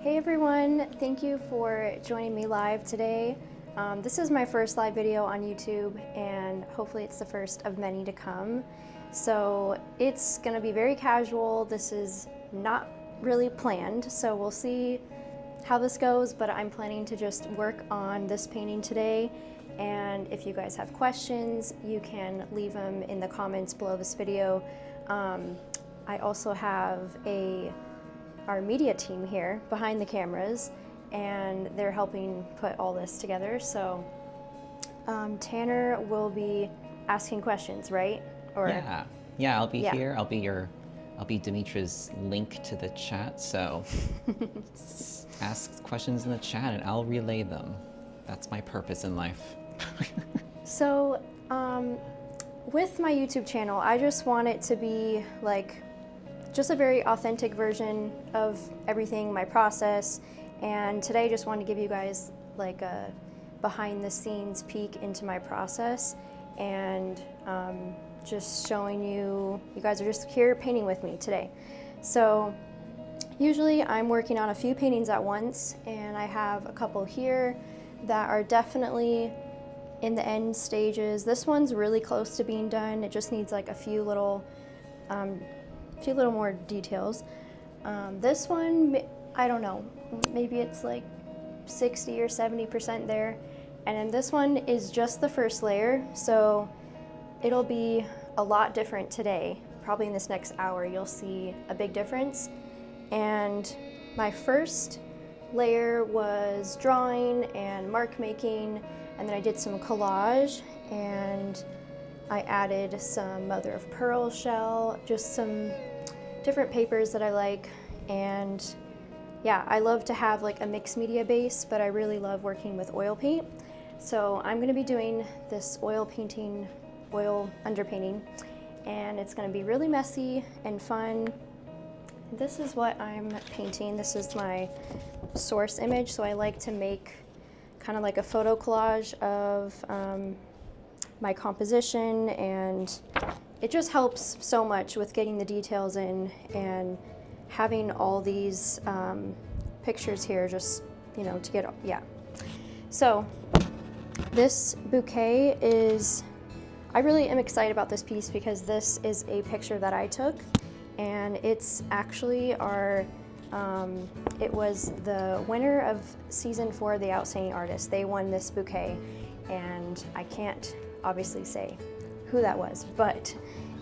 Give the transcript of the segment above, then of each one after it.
Hey everyone, thank you for joining me live today. This is my first live video on YouTube and hopefully it's the first of many to come. So it's gonna be very casual. This is not really planned, so we'll see how this goes, but I'm planning to just work on this painting today. And if you guys have questions, you can leave them in the comments below this video. I also have our media team here behind the cameras, and they're helping put all this together. So Tanner will be asking questions, right? Or yeah, I'll be here. I'll be Dimitra's link to the chat. So ask questions in the chat and I'll relay them. That's my purpose in life. So with my YouTube channel, I just want it to be like just a very authentic version of everything, my process. And today I just wanted to give you guys like a behind the scenes peek into my process and just showing you guys are just here painting with me today. So usually I'm working on a few paintings at once, and I have a couple here that are definitely in the end stages. This one's really close to being done. It just needs like a few little more details. This one, I don't know, maybe it's like 60 or 70% there. And then this one is just the first layer, so it'll be a lot different today. Probably in this next hour, you'll see a big difference. And my first layer was drawing and mark making, and then I did some collage, and I added some mother of pearl shell, just some different papers that I like. And yeah, I love to have like a mixed media base, but I really love working with oil paint. So I'm gonna be doing this oil underpainting, and it's gonna be really messy and fun. This is what I'm painting. This is my source image, so I like to make kind of like a photo collage of my composition, and it just helps so much with getting the details in and having all these pictures here, just, you know, to get, yeah. So this bouquet is, I really am excited about this piece because this is a picture that I took, and it's actually it was the winner of season 4 of The Outstanding Artist. They won this bouquet, and I can't obviously say who that was, but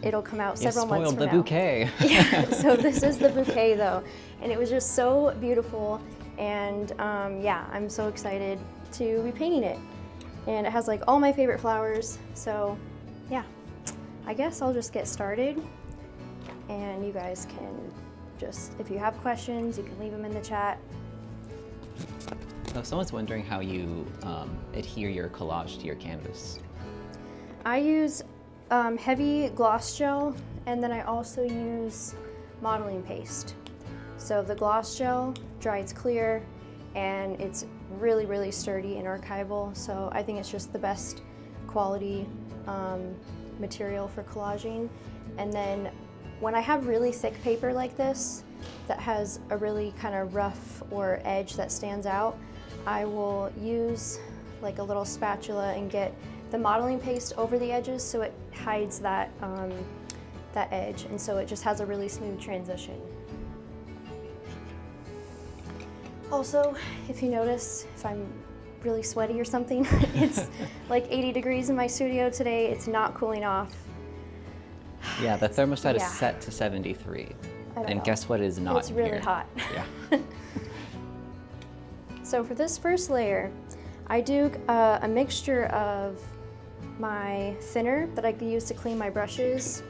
it'll come out several months from now. You spoiled the bouquet. Yeah, so this is the bouquet though, and it was just so beautiful, and yeah, I'm so excited to be painting it. And it has like all my favorite flowers, so yeah, I guess I'll just get started, and you guys can just, if you have questions, you can leave them in the chat. So if someone's wondering how you adhere your collage to your canvas. I use heavy gloss gel, and then I also use modeling paste. So the gloss gel dries clear, and it's really, really sturdy and archival. So I think it's just the best quality material for collaging. And then when I have really thick paper like this that has a really kind of rough or edge that stands out, I will use like a little spatula and get the modeling paste over the edges so it hides that, that edge, and so it just has a really smooth transition. Also, if you notice, if I'm really sweaty or something, it's like 80 degrees in my studio today. It's not cooling off. Yeah, the thermostat is set to 73. And guess what is not It's really here? hot. Yeah. So for this first layer, I do a mixture of my thinner that I use to clean my brushes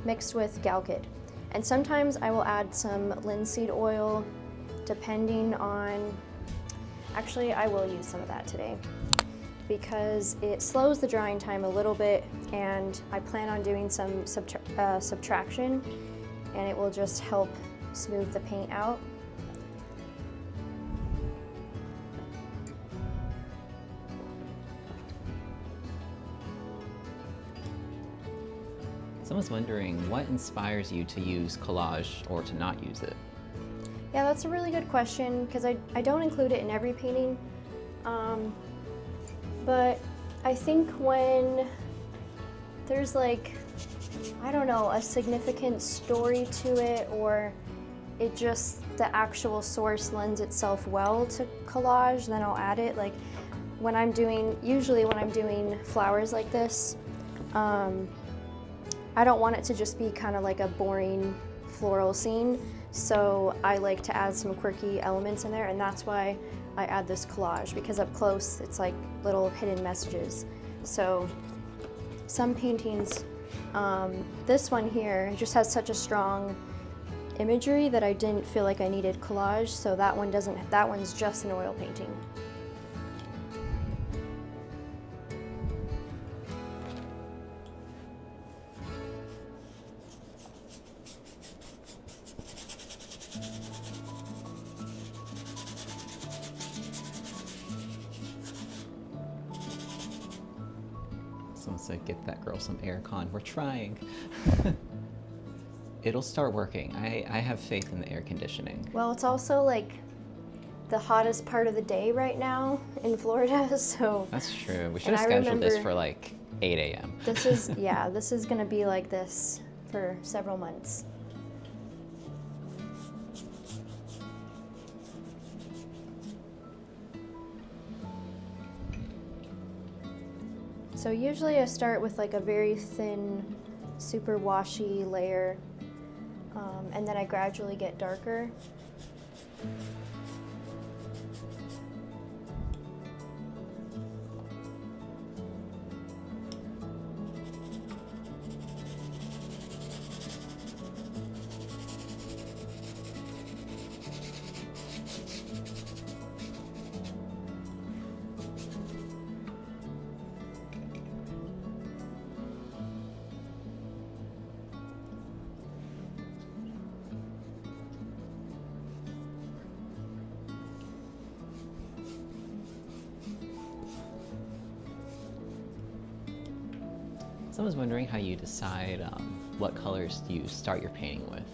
mixed with Galkid. And sometimes I will add some linseed oil depending on, actually I will use some of that today because it slows the drying time a little bit, and I plan on doing some subtraction, and it will just help smooth the paint out. Someone's wondering what inspires you to use collage or to not use it? Yeah, that's a really good question because I don't include it in every painting. But I think when there's like, I don't know, a significant story to it, or it just, the actual source lends itself well to collage, then I'll add it. Like when I'm doing, usually when I'm doing flowers like this, I don't want it to just be kind of like a boring floral scene. So I like to add some quirky elements in there, and that's why I add this collage, because up close it's like little hidden messages. So some paintings, this one here just has such a strong imagery that I didn't feel like I needed collage, so that one doesn't, that one's just an oil painting. Someone said, get that girl some aircon. We're trying. It'll start working. I have faith in the air conditioning. Well, it's also like the hottest part of the day right now in Florida, so. That's true. We should have scheduled this for like 8 a.m. This is, yeah, this is gonna be like this for several months. So usually I start with like a very thin, super washy layer, and then I gradually get darker. Someone's wondering how you decide what colors you start your painting with.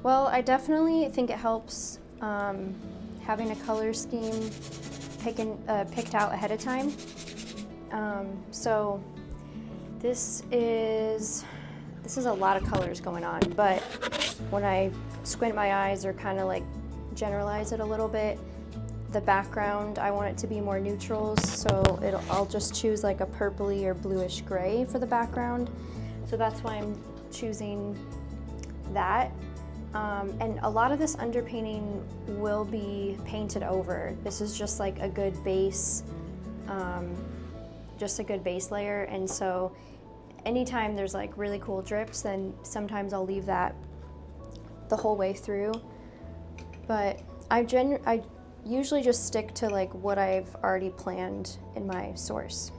Well, I definitely think it helps having a color scheme picked out ahead of time. So this is a lot of colors going on, but when I squint my eyes or kind of like generalize it a little bit, the background, I want it to be more neutrals, so I'll just choose like a purpley or bluish gray for the background. So that's why I'm choosing that. And a lot of this underpainting will be painted over. This is just like a good base, just a good base layer. And so anytime there's like really cool drips, then sometimes I'll leave that the whole way through. But I usually just stick to like what I've already planned in my source.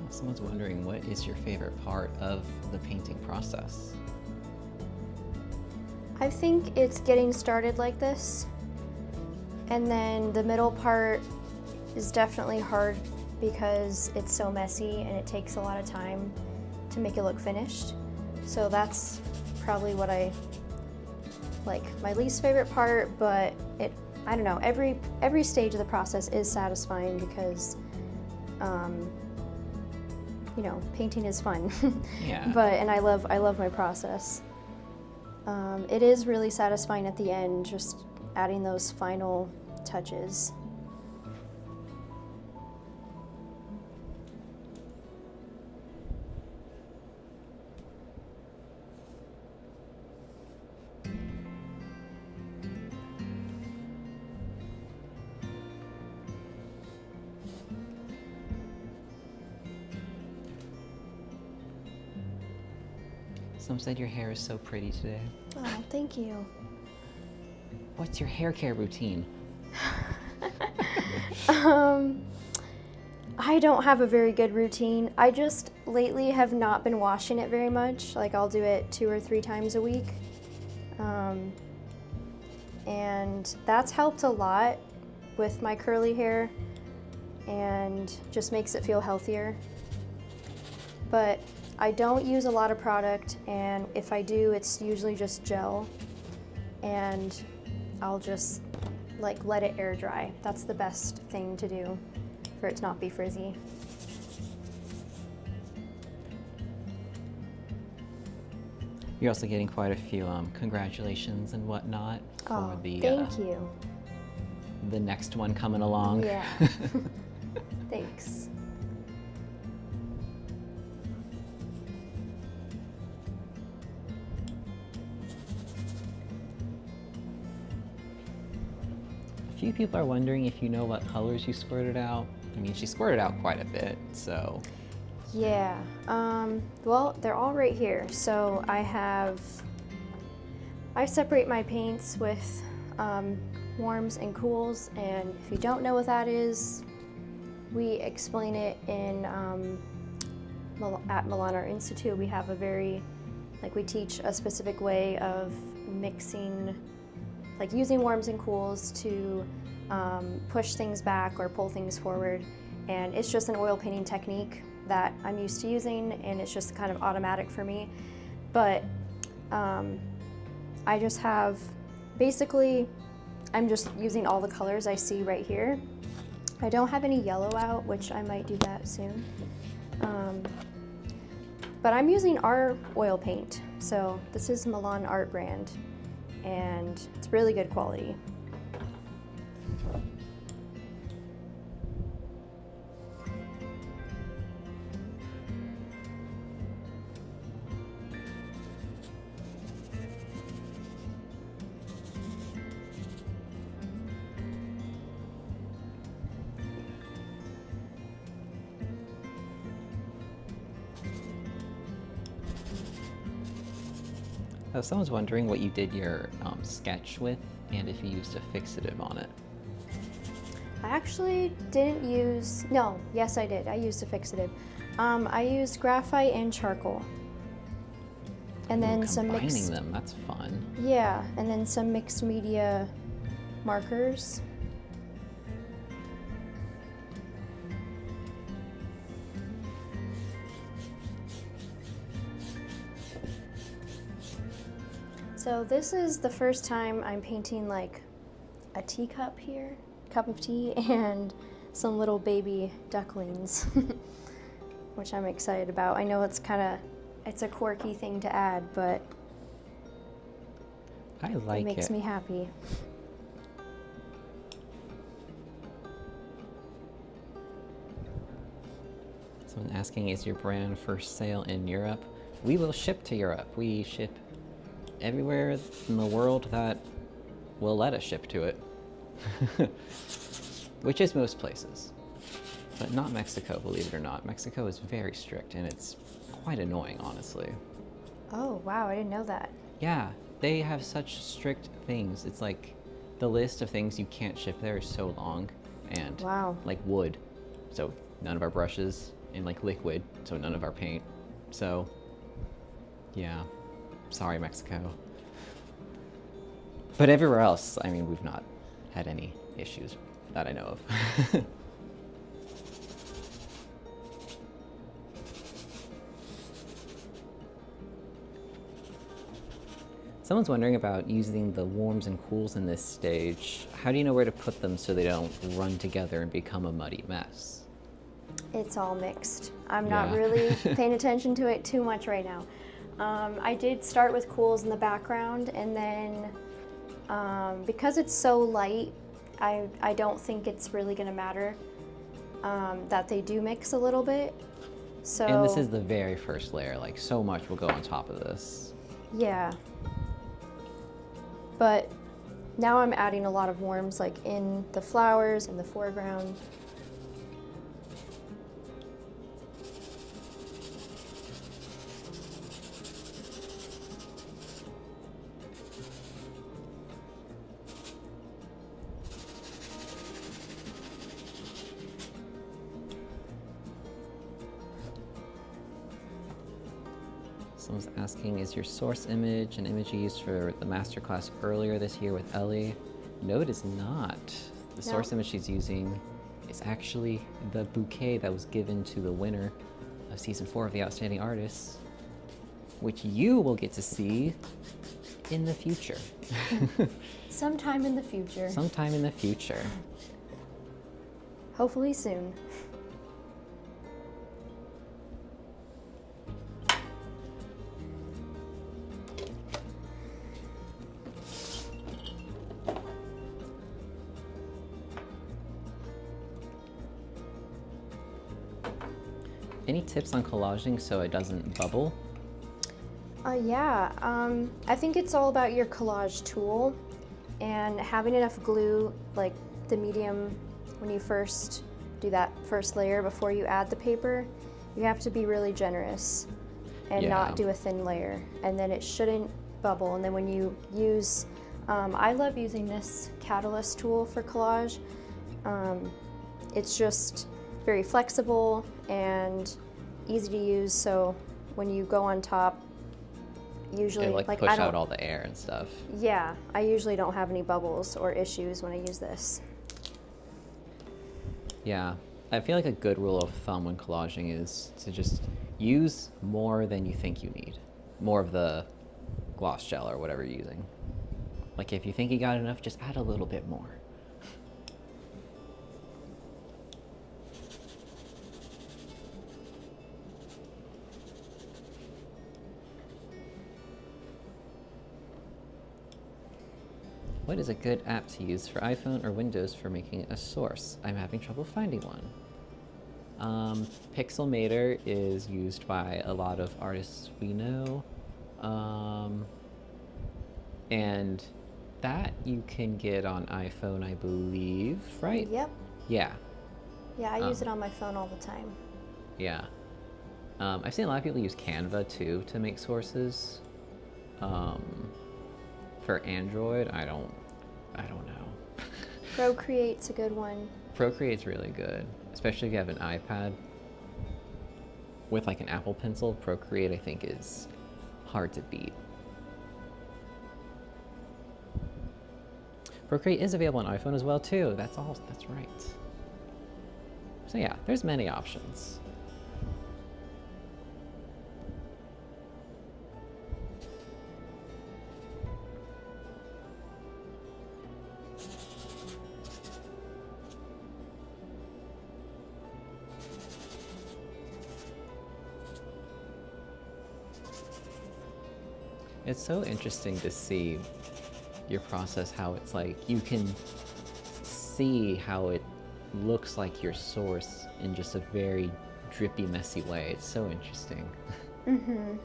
Someone's wondering, what is your favorite part of the painting process? I think it's getting started like this, and then the middle part is definitely hard because it's so messy and it takes a lot of time to make it look finished. So that's probably what I like, my least favorite part, but I don't know, every stage of the process is satisfying because you know, painting is fun. Yeah. And I love my process. It is really satisfying at the end, just adding those final touches. Some said your hair is so pretty today. Oh, thank you. What's your hair care routine? I don't have a very good routine. I just lately have not been washing it very much. Like I'll do it 2 or 3 times a week. And that's helped a lot with my curly hair and just makes it feel healthier. But I don't use a lot of product, and if I do, it's usually just gel, and I'll just like let it air dry. That's the best thing to do for it to not be frizzy. You're also getting quite a few congratulations and whatnot for Thank you. The next one coming along. Yeah. Thanks. A few people are wondering if you know what colors you squirted out. I mean, she squirted out quite a bit, so. Yeah, well, they're all right here. So I separate my paints with warms and cools, and if you don't know what that is, we explain it in at Milan Art Institute. We have we teach a specific way of mixing, like using warms and cools to push things back or pull things forward, and it's just an oil painting technique that I'm used to using, and it's just kind of automatic for me. But I just have, basically, I'm just using all the colors I see right here. I don't have any yellow out, which I might do that soon. But I'm using our oil paint. So this is Milan Art brand, and it's really good quality. Someone's wondering what you did your sketch with and if you used a fixative on it. I actually didn't use, no, yes I did. I used a fixative. I used graphite and charcoal. And then some combining them, that's fun. Yeah, and then some mixed media markers. So this is the first time I'm painting like a teacup here, cup of tea, and some little baby ducklings, which I'm excited about. I know it's a quirky thing to add, but I like it. It makes me happy. Someone asking, is your brand for sale in Europe? We will ship to Europe. We ship everywhere in the world that will let us ship to it. Which is most places. But not Mexico, believe it or not. Mexico is very strict, and it's quite annoying, honestly. Oh, wow, I didn't know that. Yeah, they have such strict things. It's like the list of things you can't ship there is so long, and wow. Like wood. So none of our brushes, and like liquid, so none of our paint. So yeah, sorry Mexico. But everywhere else, I mean, we've not had any issues that I know of. Someone's wondering about using the warms and cools in this stage. How do you know where to put them so they don't run together and become a muddy mess? It's all mixed. I'm not really paying attention to it too much right now. I did start with cools in the background, and then because it's so light, I don't think it's really gonna matter that they do mix a little bit. So, and this is the very first layer, like so much will go on top of this. Yeah. But now I'm adding a lot of warms like in the flowers, in the foreground. Someone's asking, is your source image an image you used for the masterclass earlier this year with Ellie? No, it is not. The source image she's using is actually the bouquet that was given to the winner of season 4 of the Outstanding Artists, which you will get to see in the future. Sometime in the future. Sometime in the future. Hopefully soon. Any tips on collaging so it doesn't bubble? Yeah, I think it's all about your collage tool and having enough glue, like the medium, when you first do that first layer before you add the paper. You have to be really generous and not do a thin layer, and then it shouldn't bubble. And then when you use, I love using this catalyst tool for collage. It's just very flexible and easy to use, so when you go on top, usually it, like push out all the air and stuff. Yeah, I usually don't have any bubbles or issues when I use this. Yeah, I feel like a good rule of thumb when collaging is to just use more than you think you need. More of the gloss gel or whatever you're using. Like if you think you got enough, just add a little bit more. What is a good app to use for iPhone or Windows for making a source? I'm having trouble finding one. Pixelmator is used by a lot of artists we know. And that you can get on iPhone, I believe, right? Yep. Yeah. Yeah, I use it on my phone all the time. Yeah. I've seen a lot of people use Canva too to make sources. For Android, I don't know. Procreate's a good one. Procreate's really good, especially if you have an iPad. With like an Apple Pencil, Procreate I think is hard to beat. Procreate is available on iPhone as well too. That's right. So yeah, there's many options. It's so interesting to see your process, how it's like you can see how it looks like your source in just a very drippy, messy way. It's so interesting. Mm-hmm.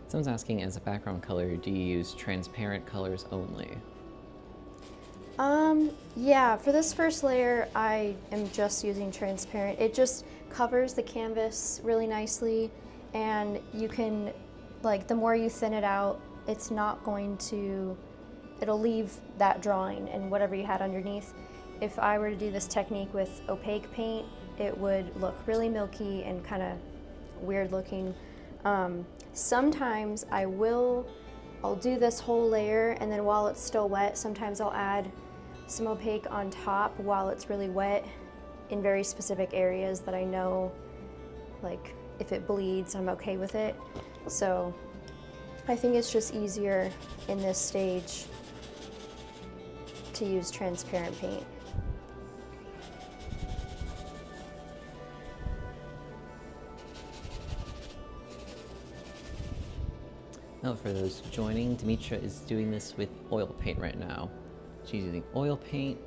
Someone's asking, as a background color, do you use transparent colors only? Yeah, for this first layer, I am just using transparent. It just covers the canvas really nicely, and you can, like, the more you thin it out, it's not going to, it'll leave that drawing and whatever you had underneath. If I were to do this technique with opaque paint, it would look really milky and kind of weird looking. Sometimes I'll do this whole layer, and then while it's still wet, sometimes I'll add some opaque on top while it's really wet in very specific areas that I know, like if it bleeds, I'm okay with it. So I think it's just easier in this stage to use transparent paint. Now, for those joining, Dimitra is doing this with oil paint right now. She's using oil paint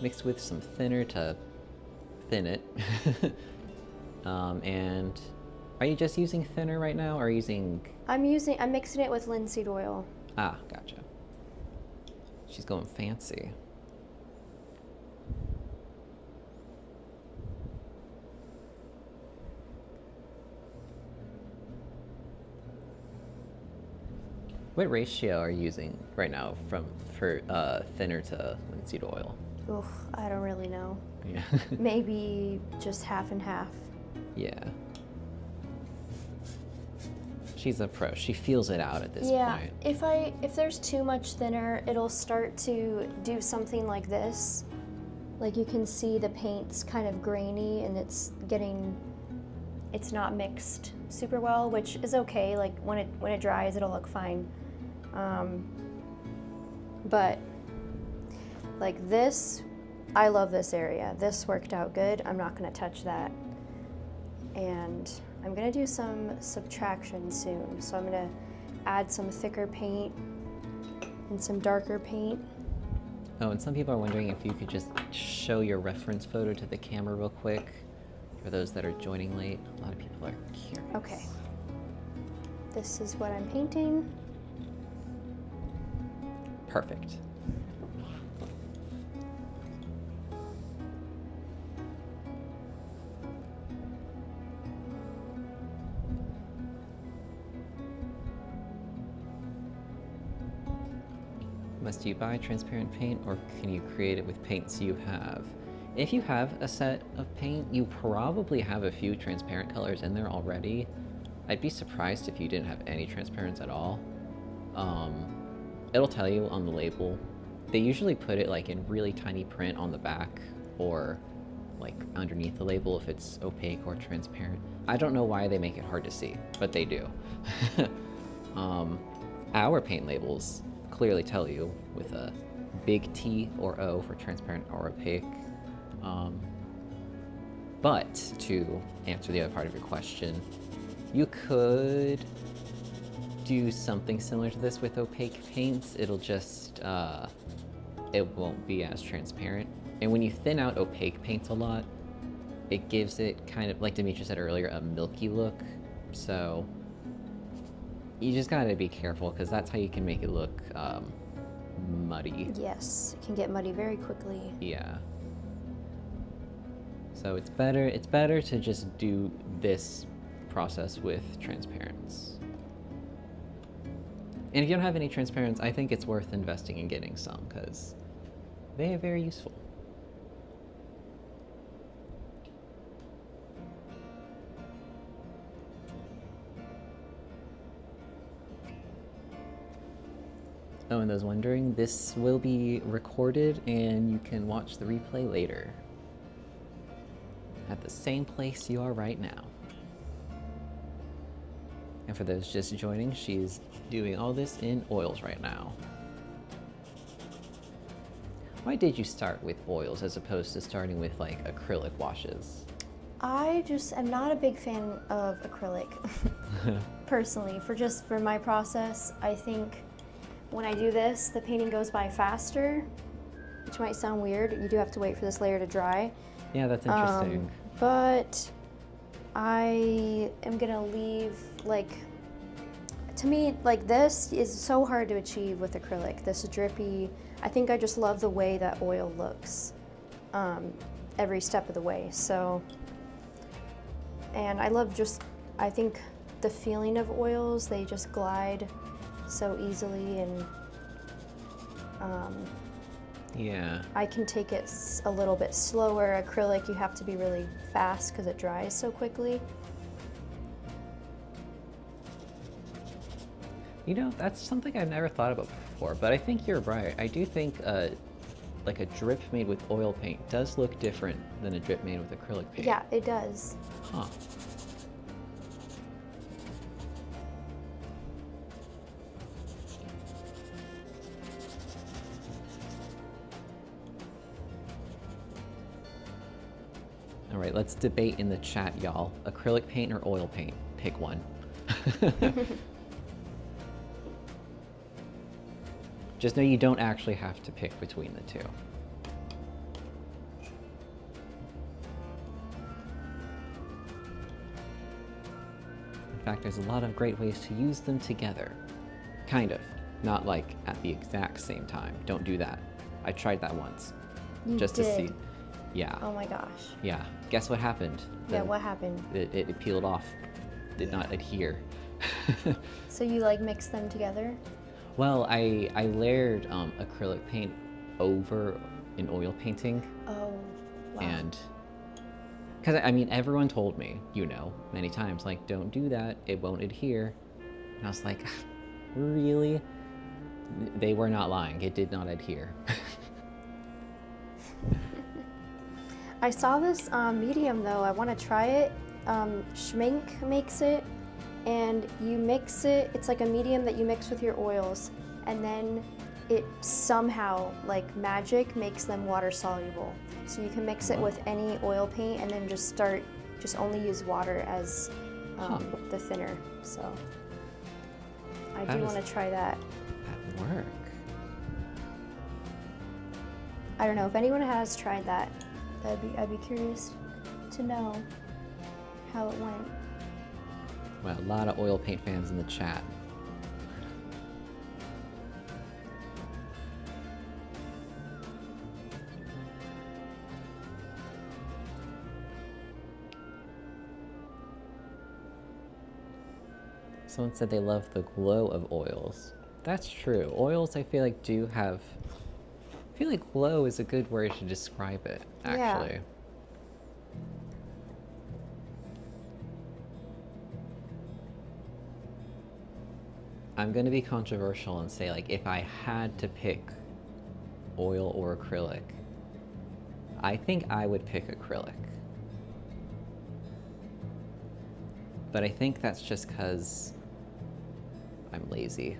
mixed with some thinner to thin it. And are you just using thinner right now, or are you using... I'm mixing it with linseed oil. Ah, gotcha. She's going fancy. What ratio are you using right now for thinner to linseed oil? Oof, I don't really know. Yeah. Maybe just half and half. Yeah. She's a pro. She feels it out at this point. If there's too much thinner, it'll start to do something like this. Like you can see the paint's kind of grainy and it's not mixed super well, which is okay. Like when it dries, it'll look fine. But like this, I love this area. This worked out good. I'm not gonna touch that. And I'm gonna do some subtraction soon. So I'm gonna add some thicker paint and some darker paint. Oh, and some people are wondering if you could just show your reference photo to the camera real quick for those that are joining late. A lot of people are curious. Okay. This is what I'm painting. Perfect. Must you buy transparent paint or can you create it with paints you have? If you have a set of paint, you probably have a few transparent colors in there already. I'd be surprised if you didn't have any transparents at all. It'll tell you on the label. They usually put it like in really tiny print on the back or like underneath the label if it's opaque or transparent. I don't know why they make it hard to see, but they do. Our paint labels clearly tell you with a big T or O for transparent or opaque. But to answer the other part of your question, you could do something similar to this with opaque paints. It'll just, it won't be as transparent. And when you thin out opaque paints a lot, it gives it kind of, like Demetria said earlier, a milky look. So you just gotta be careful because that's how you can make it look muddy. Yes, it can get muddy very quickly. Yeah. So it's better to just do this process with transparents. And if you don't have any transparents, I think it's worth investing in getting some because they are very useful. Oh, and those wondering, this will be recorded and you can watch the replay later at the same place you are right now. And for those just joining, she's doing all this in oils right now. Why did you start with oils as opposed to starting with like acrylic washes? I just am not a big fan of acrylic personally. For my process, I think when I do this, the painting goes by faster, which might sound weird. You do have to wait for this layer to dry. Yeah, that's interesting. But I am gonna leave, like, to me, like this is so hard to achieve with acrylic. This drippy, I think I just love the way that oil looks every step of the way. So, and I love I think the feeling of oils, they just glide so easily, and Yeah. I can take it a little bit slower. Acrylic, you have to be really fast because it dries so quickly. You know, that's something I've never thought about before, but I think you're right. I do think like a drip made with oil paint does look different than a drip made with acrylic paint. Yeah, it does. Huh. All right, let's debate in the chat, y'all. Acrylic paint or oil paint? Pick one. Just know you don't actually have to pick between the two. In fact, there's a lot of great ways to use them together. Kind of. Not like at the exact same time. Don't do that. I tried that once. Just to see. Yeah. Oh my gosh. Yeah. Guess what happened? Yeah, what happened? It peeled off. Did not adhere. So you like mix them together? Well, I layered acrylic paint over an oil painting, Oh, wow. and because I mean everyone told me, many times, like, don't do that, it won't adhere. And I was like, really? They were not lying, it did not adhere. I saw this medium though. I want to try it. Schmink makes it, and you mix it. It's like a medium that you mix with your oils, and then it somehow, like magic, makes them water soluble. So you can mix it with any oil paint, and then just only use water as the thinner. So I do want to try that. That work? I don't know if anyone has tried that. I'd be curious to know how it went. Well, a lot of oil paint fans in the chat. Someone said they love the glow of oils. That's true. Oils, I feel like, I feel like glow is a good word to describe it, actually. Yeah. I'm going to be controversial and say, like, if I had to pick oil or acrylic, I think I would pick acrylic. But I think that's just because I'm lazy.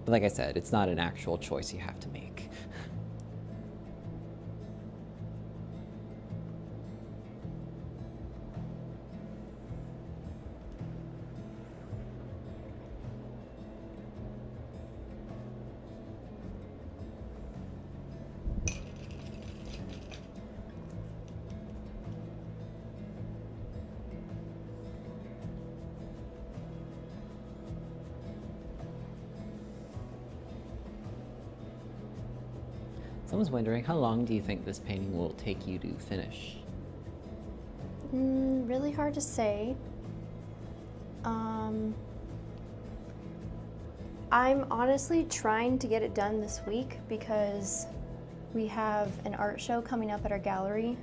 But like I said, it's not an actual choice you have to make. Someone's wondering, how long do you think this painting will take you to finish? Really hard to say. I'm honestly trying to get it done this week because we have an art show coming up at our gallery,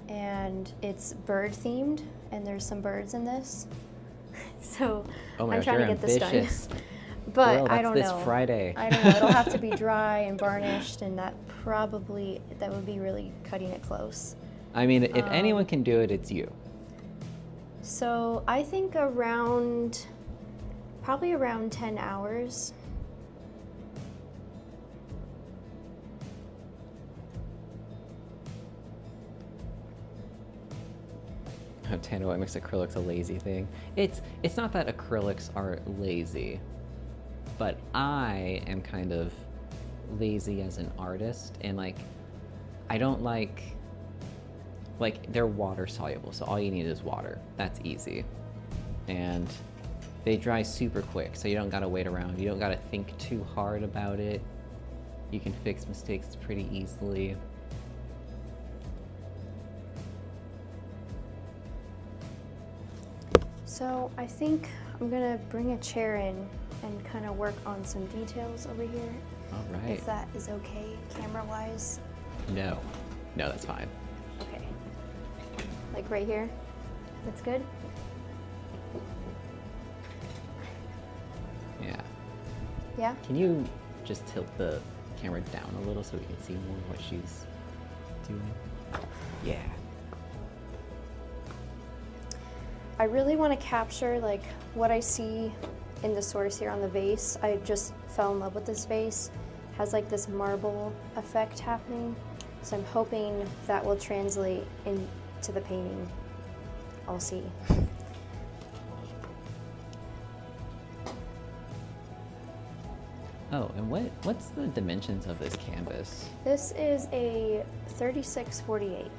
and it's bird themed, and there's some birds in this. So I'm trying to get this done. But Girl, I don't know. This Friday. I don't know. It'll have to be dry and varnished, and that would be really cutting it close. I mean, if anyone can do it, it's you. So I think probably around 10 hours. Tana, what makes acrylics a lazy thing? It's not that acrylics are lazy, but I am kind of lazy as an artist, and like I don't like they're water soluble, so all you need is water. That's easy. And they dry super quick, so you don't gotta wait around. You don't gotta think too hard about it. You can fix mistakes pretty easily. So I think I'm gonna bring a chair in and kind of work on some details over here. All right. If that is okay, camera-wise. No, that's fine. Okay. Like right here? That's good? Yeah. Yeah? Can you just tilt the camera down a little so we can see more what she's doing? Yeah. I really want to capture like what I see in the source here on the vase. I just fell in love with this vase. It has like this marble effect happening. So I'm hoping that will translate into the painting. I'll see. Oh, and what's the dimensions of this canvas? This is a 36/48.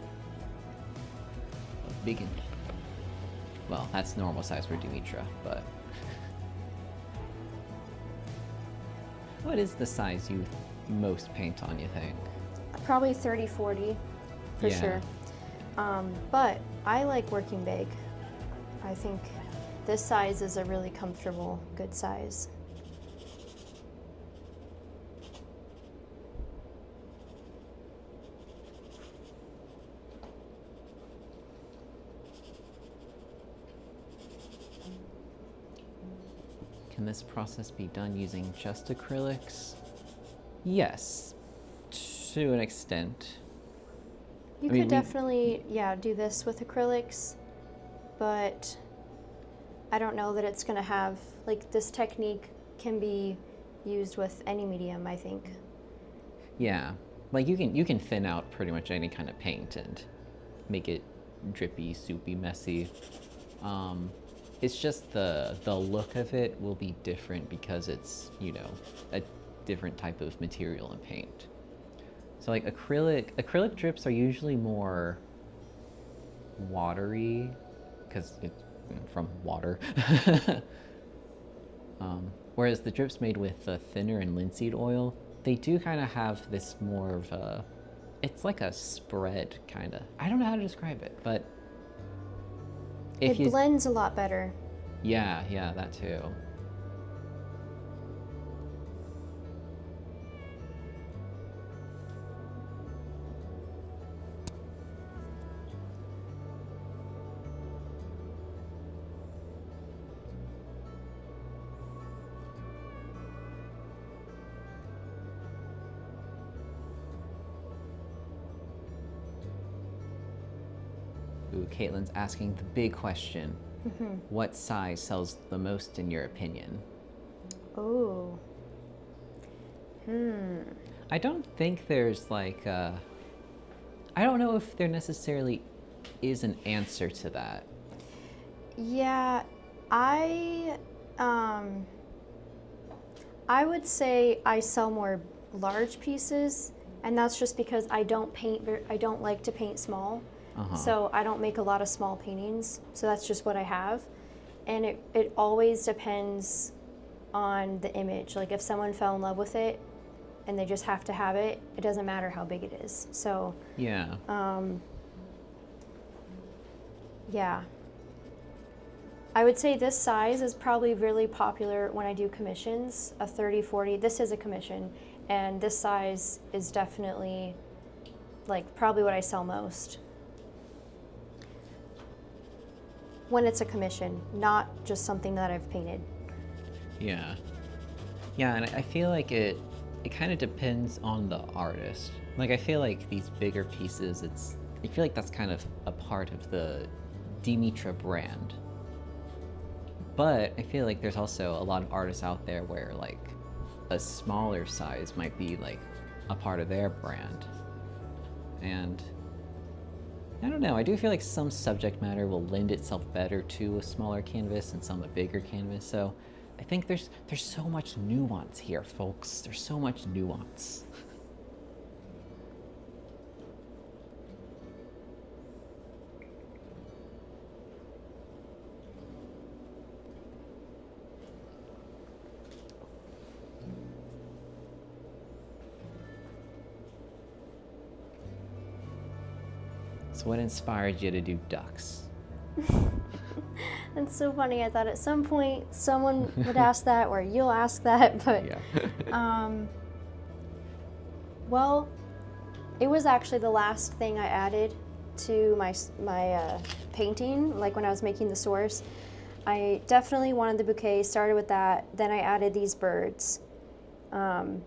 Big. Well, that's normal size for Dimitra, but what is the size you most paint on, you think? Probably 30/40 for Yeah. sure. But I like working big. I think this size is a really comfortable, good size. Can this process be done using just acrylics? Yes, to an extent. You I mean, could definitely, yeah, do this with acrylics, but I don't know that it's gonna have, like, this technique can be used with any medium, I think. Yeah, like you can thin out pretty much any kind of paint and make it drippy, soupy, messy. It's just the look of it will be different because it's, you know, a different type of material and paint. So like acrylic drips are usually more watery because it's from water. Whereas the drips made with thinner and linseed oil, they do kind of have this more of a, it's like a spread kind of. I don't know how to describe it, but It blends a lot better. Yeah, yeah, that too. Ooh, Caitlin's asking the big question. What size sells the most in your opinion? Oh. I don't think there's like I don't know if there necessarily is an answer to that. Yeah, I would say I sell more large pieces, and that's just because I don't like to paint small. So I don't make a lot of small paintings. So that's just what I have. And it always depends on the image. Like if someone fell in love with it and they just have to have it, it doesn't matter how big it is. So yeah. Yeah. I would say this size is probably really popular when I do commissions, a 30-40. This is a commission, and this size is definitely like probably what I sell most. When it's a commission, not just something that I've painted. Yeah. Yeah, and I feel like it kind of depends on the artist. Like I feel like these bigger pieces, I feel like that's kind of a part of the Dimitra brand. But I feel like there's also a lot of artists out there where like a smaller size might be like a part of their brand. And I don't know, I do feel like some subject matter will lend itself better to a smaller canvas and some a bigger canvas. So I think there's so much nuance here, folks. There's so much nuance. So what inspired you to do ducks? That's so funny. I thought at some point someone would ask that, or you'll ask that, but Yeah. well, it was actually the last thing I added to my painting, like when I was making the source. I definitely wanted the bouquet, started with that, then I added these birds. And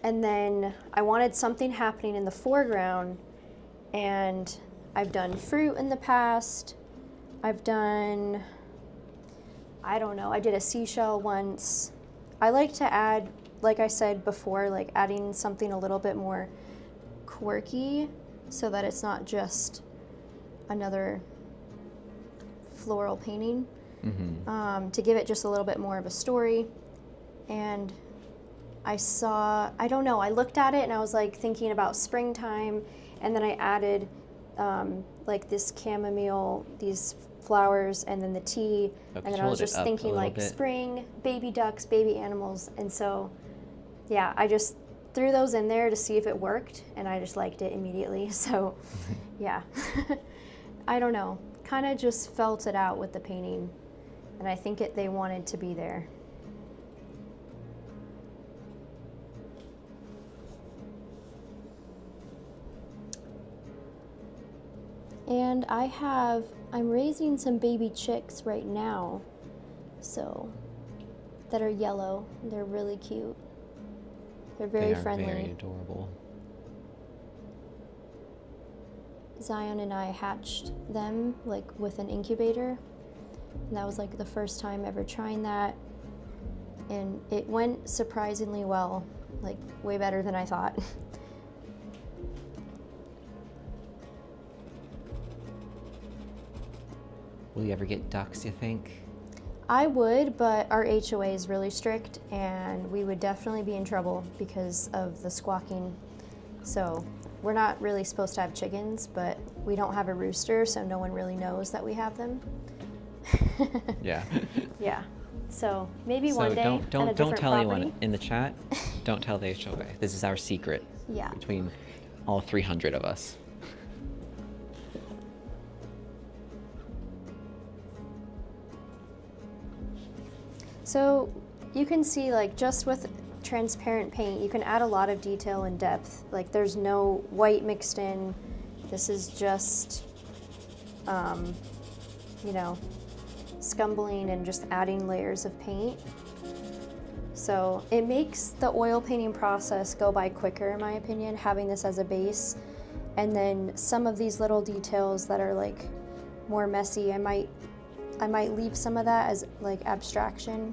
then I wanted something happening in the foreground, and I've done fruit in the past. I've done, I don't know, I did a seashell once. I like to add, like I said before, like adding something a little bit more quirky so that it's not just another floral painting, to give it just a little bit more of a story. And I don't know, I looked at it and I was like thinking about springtime, and then I added like this chamomile, these flowers, and then the tea, and then I was just thinking like spring, baby ducks, baby animals, and so yeah, I just threw those in there to see if it worked, and I just liked it immediately. So, yeah. I don't know. Kind of just felt it out with the painting, and I think they wanted to be there. And I'm raising some baby chicks right now, so, that are yellow. They're really cute. They're very friendly. They are very adorable. Zion and I hatched them like with an incubator, and that was like the first time ever trying that, and it went surprisingly well, like way better than I thought. Will you ever get ducks, you think? I would, but our HOA is really strict, and we would definitely be in trouble because of the squawking. So we're not really supposed to have chickens, but we don't have a rooster, so no one really knows that we have them. Yeah. Yeah. So maybe one day don't on a don't different tell property. anyone in the chat. Don't tell the HOA. This is our secret. Yeah. Between all 300 of us. So you can see, like, just with transparent paint, you can add a lot of detail and depth. Like, there's no white mixed in. This is just, you know, scumbling and just adding layers of paint. So it makes the oil painting process go by quicker, in my opinion, having this as a base. And then some of these little details that are like more messy, I might leave some of that as like abstraction.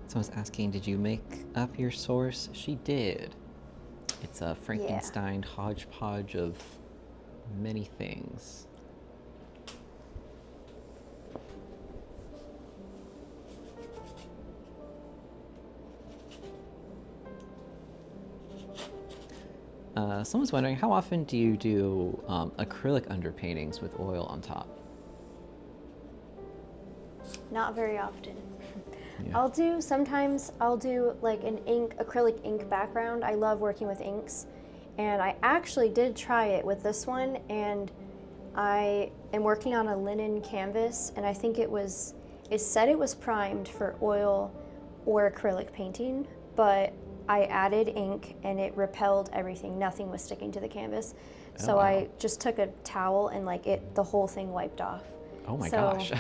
Someone's asking, did you make up your source? She did. It's a Frankenstein hodgepodge of many things. Someone's wondering, how often do you do acrylic underpaintings with oil on top? Not very often. Yeah. Sometimes I'll do like an acrylic ink background. I love working with inks. And I actually did try it with this one, and I am working on a linen canvas, and I think it said it was primed for oil or acrylic painting, but I added ink and it repelled everything. Nothing was sticking to the canvas. So wow. I just took a towel and the whole thing wiped off. Oh my gosh.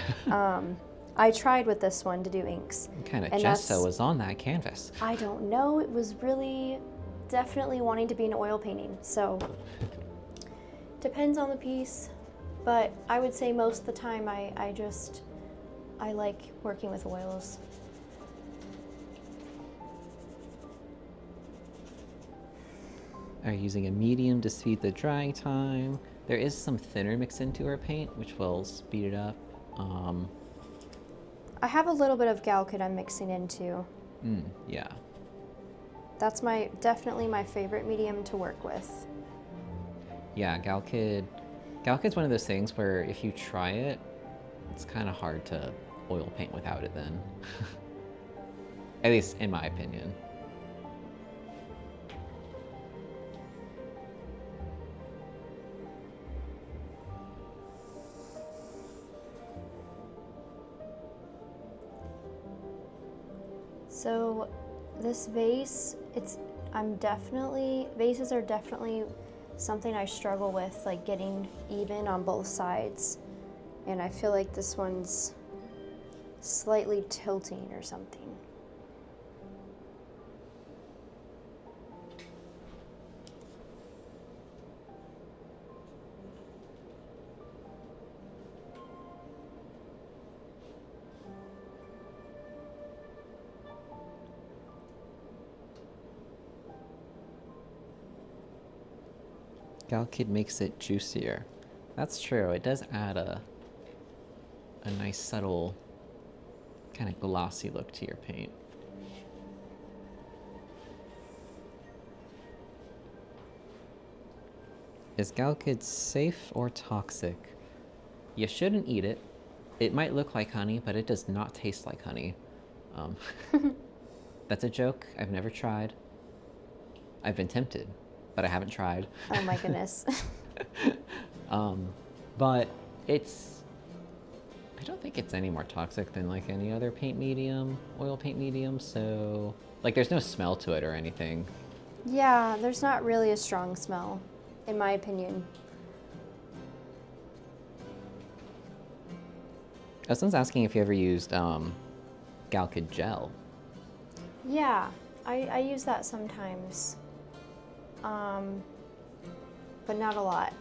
I tried with this one to do inks. What kind of gesso was on that canvas? I don't know. It was really definitely wanting to be an oil painting. So depends on the piece, but I would say most of the time I like working with oils. Are you using a medium to speed the drying time? There is some thinner mixed into our paint, which will speed it up. I have a little bit of Galkid I'm mixing into. Yeah. That's definitely my favorite medium to work with. Yeah, Galkid's one of those things where if you try it, it's kind of hard to oil paint without it then. At least in my opinion. So this vase, vases are definitely something I struggle with, like getting even on both sides. And I feel like this one's slightly tilting or something. Galkid makes it juicier. That's true. It does add a nice subtle kind of glossy look to your paint. Is Galkid safe or toxic? You shouldn't eat it. It might look like honey, but it does not taste like honey. Um, that's a joke. I've never tried. I've been tempted, but I haven't tried. Oh my goodness. But I don't think it's any more toxic than like any other paint medium, oil paint medium. So like there's no smell to it or anything. Yeah, there's not really a strong smell, in my opinion. Someone's asking if you ever used Galkid gel. Yeah, I use that sometimes, but not a lot.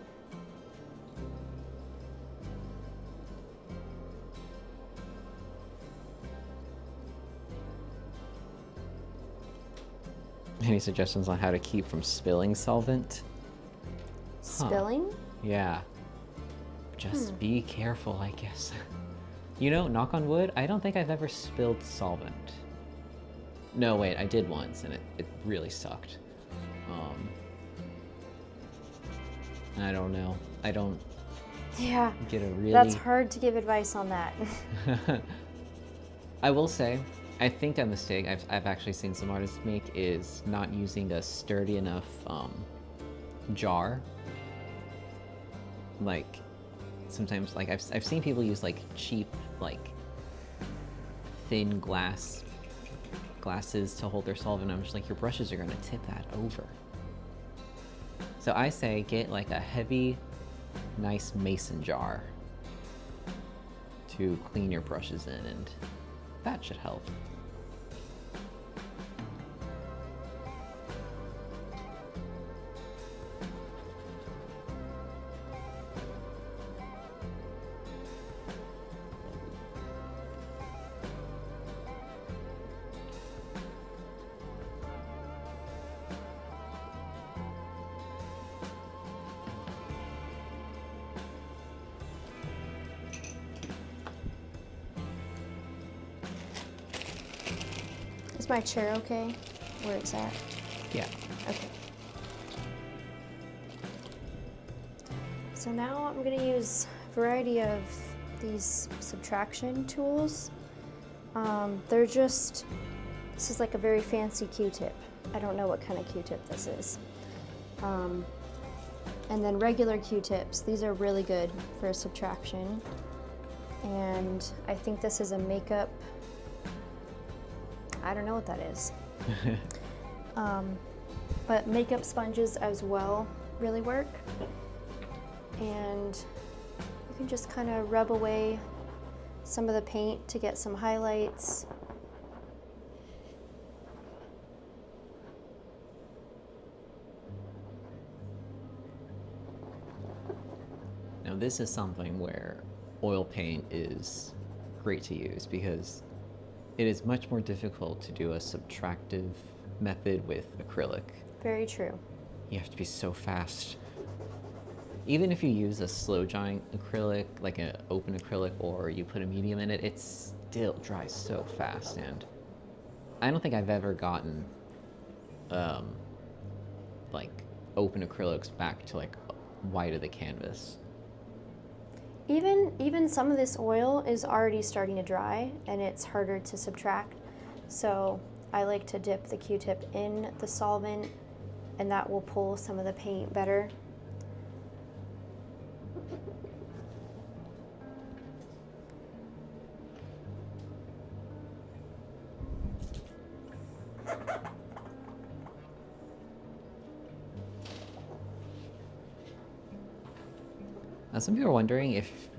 Any suggestions on how to keep from spilling solvent? Spilling? Yeah. Just be careful, I guess. You know, knock on wood, I don't think I've ever spilled solvent. No, wait, I did once, and it really sucked. I don't know. I don't Yeah, get a really... that's hard to give advice on that. I will say, I think a mistake I've actually seen some artists make is not using a sturdy enough jar. Like, sometimes, like, I've seen people use, like, cheap, like, thin glasses to hold their solvent. I'm just like, your brushes are gonna tip that over. So I say get, like, a heavy, nice mason jar to clean your brushes in, and that should help. Is my chair okay where it's at? Yeah. Okay. So now I'm going to use a variety of these subtraction tools. This is like a very fancy Q-tip. I don't know what kind of Q-tip this is. And then regular Q-tips. These are really good for subtraction. And I think this is a makeup, I don't know what that is. But makeup sponges as well really work. And you can just kind of rub away some of the paint to get some highlights. Now this is something where oil paint is great to use because it is much more difficult to do a subtractive method with acrylic. Very true. You have to be so fast. Even if you use a slow drying acrylic, like an open acrylic, or you put a medium in it, it still dries so fast. And I don't think I've ever gotten like open acrylics back to like white of the canvas. Even some of this oil is already starting to dry and it's harder to subtract. So I like to dip the Q-tip in the solvent and that will pull some of the paint better. Some people are wondering if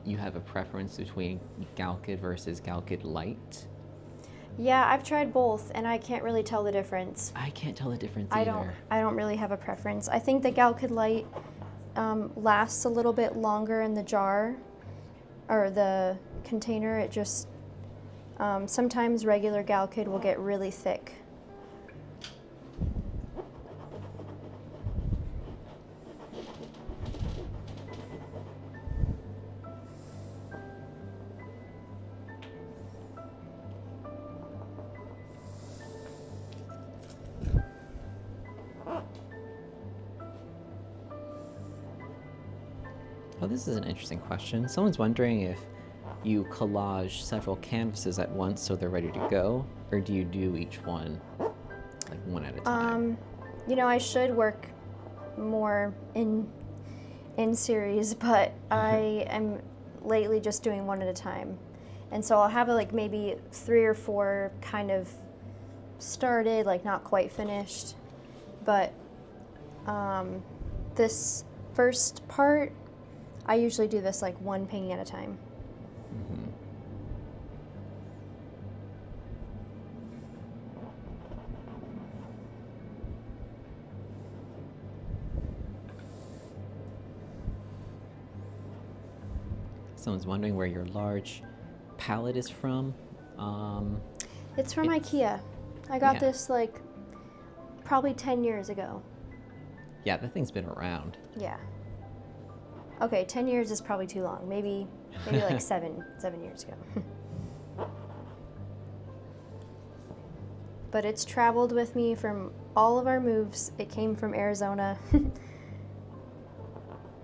you have a preference between Galkid versus Galkid Light. Yeah, I've tried both and I can't really tell the difference. I can't tell the difference either. I don't really have a preference. I think the Galkid Light lasts a little bit longer in the jar or the container. It just, sometimes regular Galkid will get really thick. Oh, this is an interesting question. Someone's wondering if you collage several canvases at once so they're ready to go, or do you do each one like one at a time? You know, I should work more in series, but I am lately just doing one at a time. And so I'll have like maybe 3 or 4 kind of started, like not quite finished. But this first part, I usually do this like one painting at a time. Mm-hmm. Someone's wondering where your large palette is from. It's from IKEA. I got this like probably 10 years ago. Yeah, that thing's been around. Yeah. Okay, 10 years is probably too long. Maybe like 7 years ago. But it's traveled with me from all of our moves. It came from Arizona.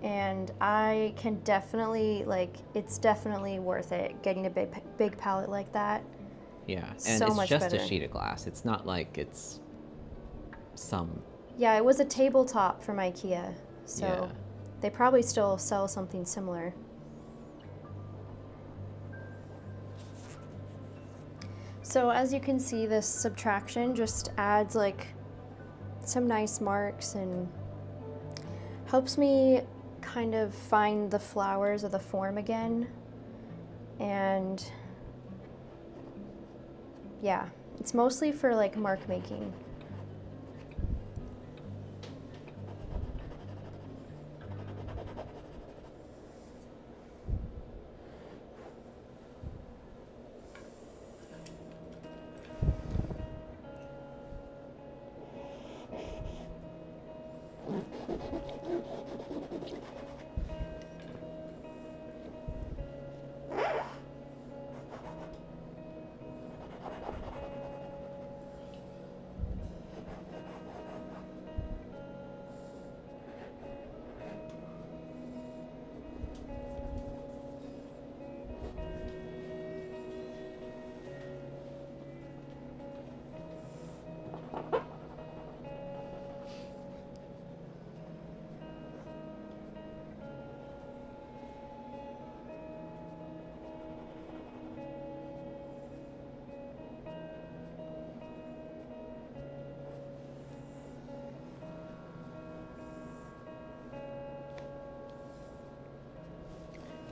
And I can definitely, like, it's definitely worth it getting a big palette like that. Yeah, and So it's much just better. a sheet of glass. It's not like it's some... Yeah, it was a tabletop from IKEA, so Yeah. they probably still sell something similar. So as you can see, this subtraction just adds like some nice marks and helps me kind of find the flowers or the form again. And yeah, it's mostly for like mark making.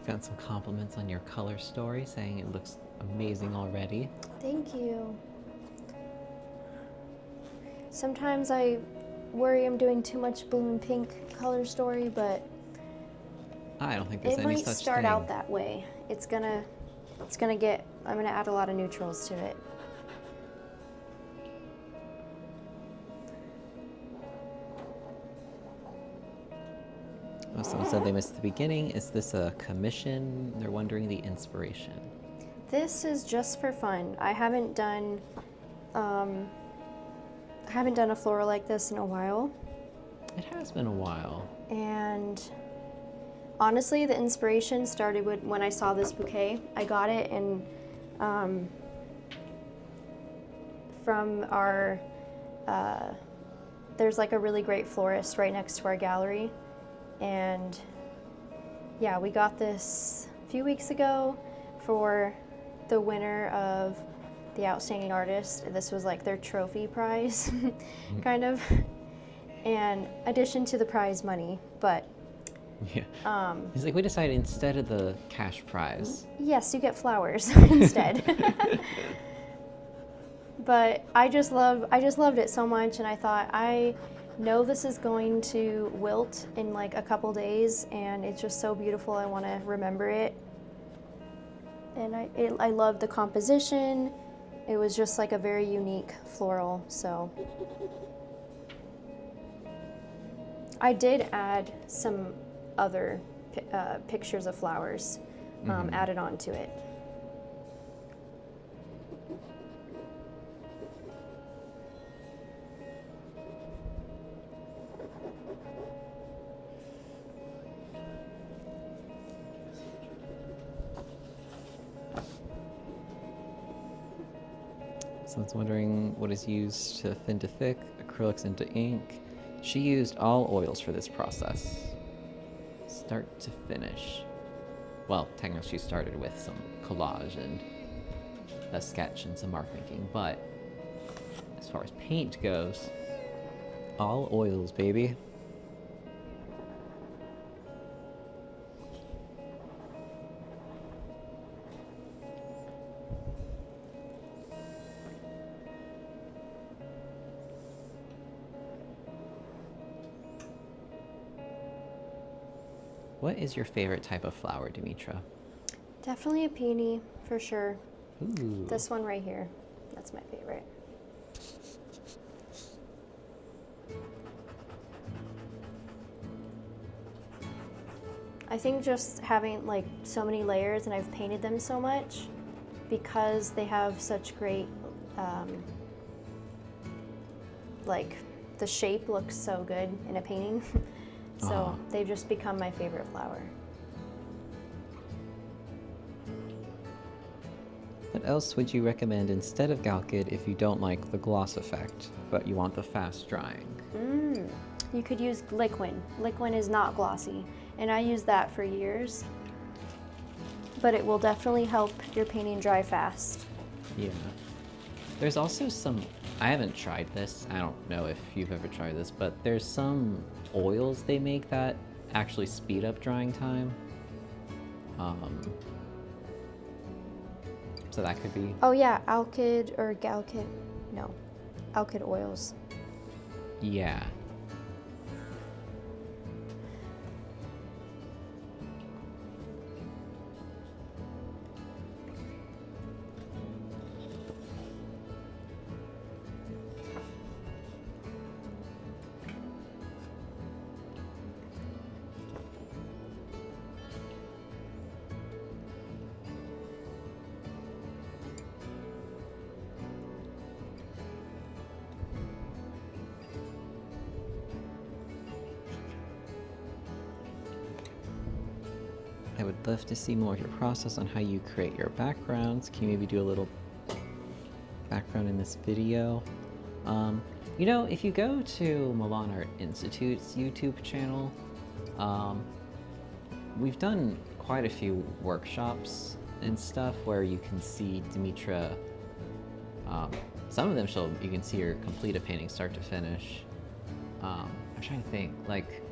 Got some compliments on your color story, saying it looks amazing already. Thank you. Sometimes I worry I'm doing too much blue and pink color story, but I don't think there's it any might such start thing. out that way. I'm gonna add a lot of neutrals to it. Oh, someone said they missed the beginning. Is this a commission? They're wondering the inspiration. This is just for fun. I haven't done a floral like this in a while. It has been a while. And honestly, the inspiration started when I saw this bouquet. I got it from our, there's like a really great florist right next to our gallery. And yeah, we got this a few weeks ago for the winner of the Outstanding Artist. This was like their trophy prize, kind of. And addition to the prize money, but Yeah. He's like, we decided instead of the cash prize. yes, you get flowers instead. But I just loved it so much, and I thought, I know this is going to wilt in like a couple days, and it's just so beautiful. I want to remember it. And I loved the composition. It was just like a very unique floral, so. I did add some other pictures of flowers added onto it. Someone's wondering what is used to thin to thick, acrylics into ink. She used all oils for this process, start to finish. Well, technically she started with some collage and a sketch and some mark making, but as far as paint goes, all oils, baby. What is your favorite type of flower, Dimitra? Definitely a peony, for sure. Ooh. This one right here, that's my favorite. I think just having like so many layers, and I've painted them so much because they have such great, like the shape looks so good in a painting. So they've just become my favorite flower. What else would you recommend instead of Galkid if you don't like the gloss effect, but you want the fast drying? You could use Liquin. Liquin is not glossy, and I used that for years, but it will definitely help your painting dry fast. Yeah. There's also some, I haven't tried this, I don't know if you've ever tried this, but there's some oils they make that actually speed up drying time. So that could be... Oh yeah, Alkyd or Galkid, no, Alkyd oils. Yeah. I would love to see more of your process on how you create your backgrounds. Can you maybe do a little background in this video? You know, if you go to Milan Art Institute's YouTube channel, we've done quite a few workshops and stuff where you can see Dimitra. Some of them you can see her complete a painting start to finish. I'm trying to think, like,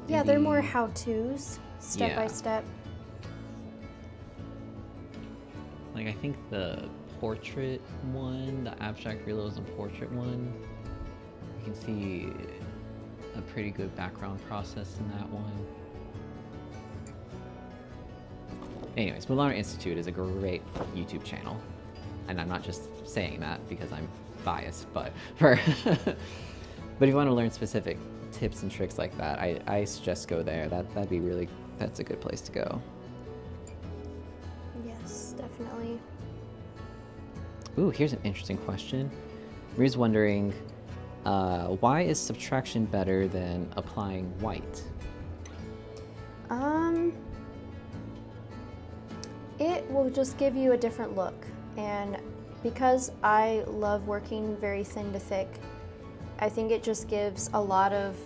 yeah, they're more how-tos, step by step. Like, I think the portrait one, the abstract realism portrait one, you can see a pretty good background process in that one. Anyways, Milan Art Institute is a great YouTube channel. And I'm not just saying that because I'm biased, but but if you want to learn specific tips and tricks like that, I suggest go there. That'd be really, that's a good place to go. Yes, definitely. Ooh, here's an interesting question. Maria's wondering, why is subtraction better than applying white? It will just give you a different look, and because I love working very thin to thick, I think it just gives a lot of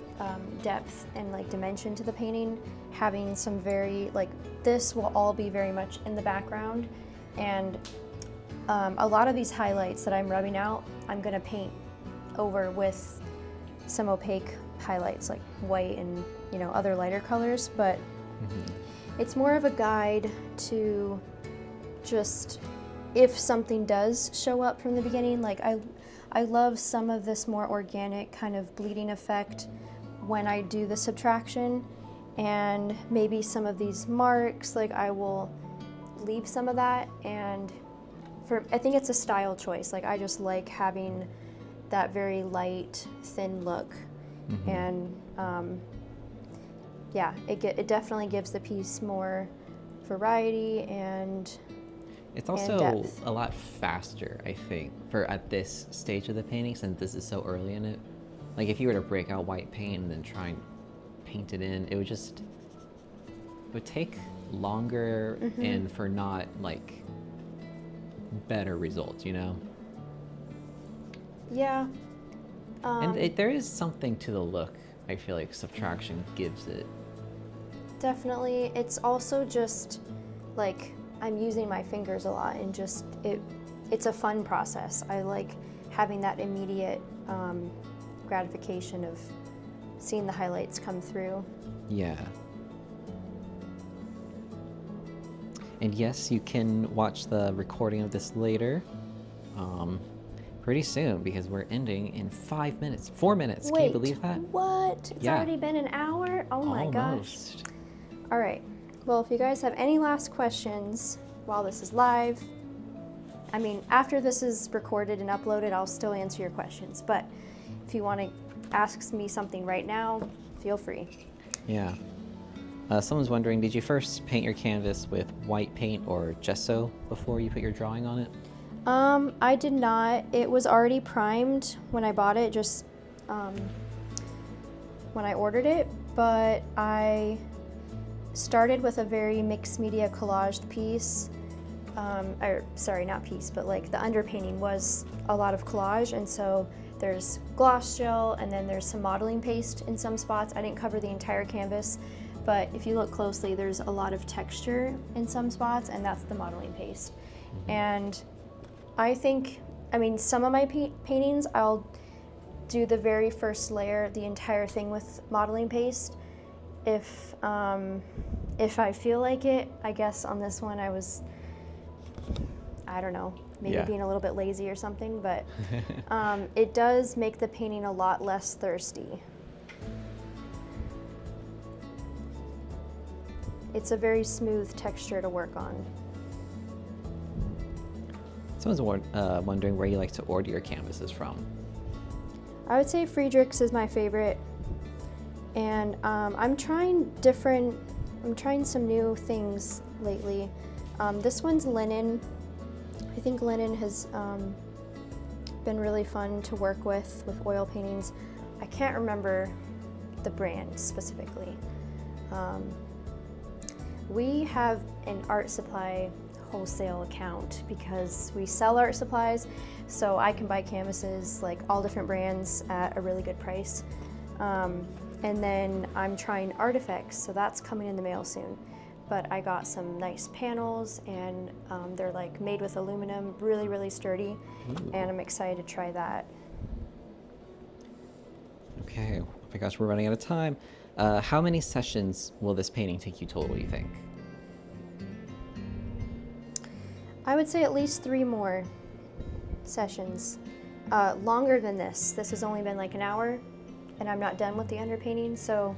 depth and like dimension to the painting. Having some very, like, this will all be very much in the background, and a lot of these highlights that I'm rubbing out, I'm gonna paint over with some opaque highlights like white and, you know, other lighter colors, but it's more of a guide to just, if something does show up from the beginning, like I love some of this more organic kind of bleeding effect when I do the subtraction, and maybe some of these marks, like I will leave some of that, and I think it's a style choice. Like I just like having that very light, thin look, and yeah, it definitely gives the piece more variety and it's also a lot faster, I think, for at this stage of the painting, since this is so early in it. Like if you were to break out white paint and then try and paint it in, it would take longer, and for not like better results, you know? Yeah. And there is something to the look I feel like Subtraction gives it. Definitely. It's also just like I'm using my fingers a lot, and just it's a fun process. I like having that immediate gratification of seeing the highlights come through. Yeah. And yes, you can watch the recording of this later. Pretty soon, because we're ending in 5 minutes. 4 minutes. Wait, can you believe that? What? It's Yeah. already been an hour? Oh my gosh. Almost. All right. Well, if you guys have any last questions while this is live, I mean, after this is recorded and uploaded, I'll still answer your questions. But if you want to ask me something right now, feel free. Yeah. Someone's wondering, did you first paint your canvas with white paint or gesso before you put your drawing on it? I did not. It was already primed when I bought it, just when I ordered it, but I started with a very mixed media collaged piece. Or sorry, not piece, but like the underpainting was a lot of collage, and so there's gloss gel and then there's some modeling paste in some spots. I didn't cover the entire canvas, but if you look closely, there's a lot of texture in some spots, and that's the modeling paste. And I think, I mean, some of my paintings, I'll do the very first layer, the entire thing with modeling paste. If I feel like it. I guess on this one I was, I don't know, maybe being a little bit lazy or something, but it does make the painting a lot less thirsty. It's a very smooth texture to work on. Someone's wondering where you like to order your canvases from. I would say Friedrichs is my favorite, and I'm trying some new things lately. This one's linen. I think linen has been really fun to work with oil paintings. I can't remember the brand specifically. We have an art supply wholesale account because we sell art supplies, so I can buy canvases like all different brands at a really good price. And then I'm trying Artifacts, so that's coming in the mail soon. But I got some nice panels, and they're like made with aluminum, really, really sturdy. Ooh. And I'm excited to try that. Okay, oh my gosh, we're running out of time. How many sessions will this painting take you total, you think? I would say at least 3 more sessions. Longer than this. This has only been like an hour, and I'm not done with the underpainting, so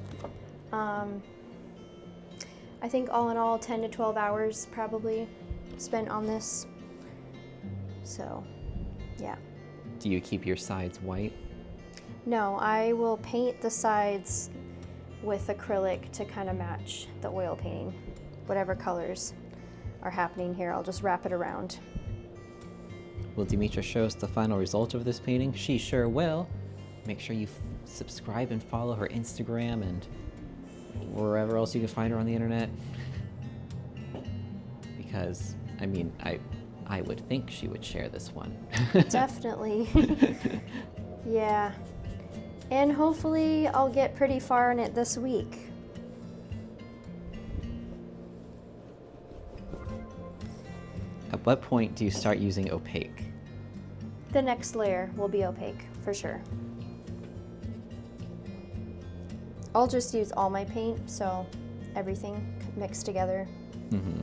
I think all in all 10 to 12 hours probably spent on this. So, yeah. Do you keep your sides white? No, I will paint the sides with acrylic to kind of match the oil painting. Whatever colors are happening here, I'll just wrap it around. Will Demetra show us the final result of this painting? She sure will. Make sure you subscribe and follow her Instagram and wherever else you can find her on the internet. Because, I mean, I would think she would share this one. Definitely. Yeah. And hopefully I'll get pretty far in it this week. At what point do you start using opaque? The next layer will be opaque, for sure. I'll just use all my paint, so everything mixed together. Mm-hmm.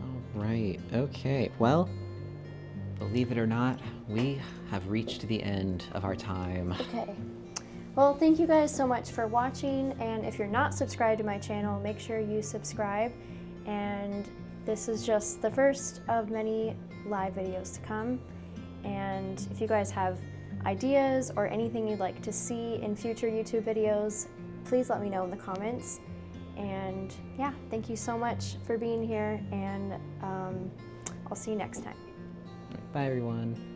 All right, okay. Well, believe it or not, we have reached the end of our time. Okay. Well, thank you guys so much for watching, and if you're not subscribed to my channel, make sure you subscribe. And this is just the first of many live videos to come. And if you guys have ideas or anything you'd like to see in future YouTube videos, please let me know in the comments. And yeah, thank you so much for being here, and I'll see you next time. Bye, everyone.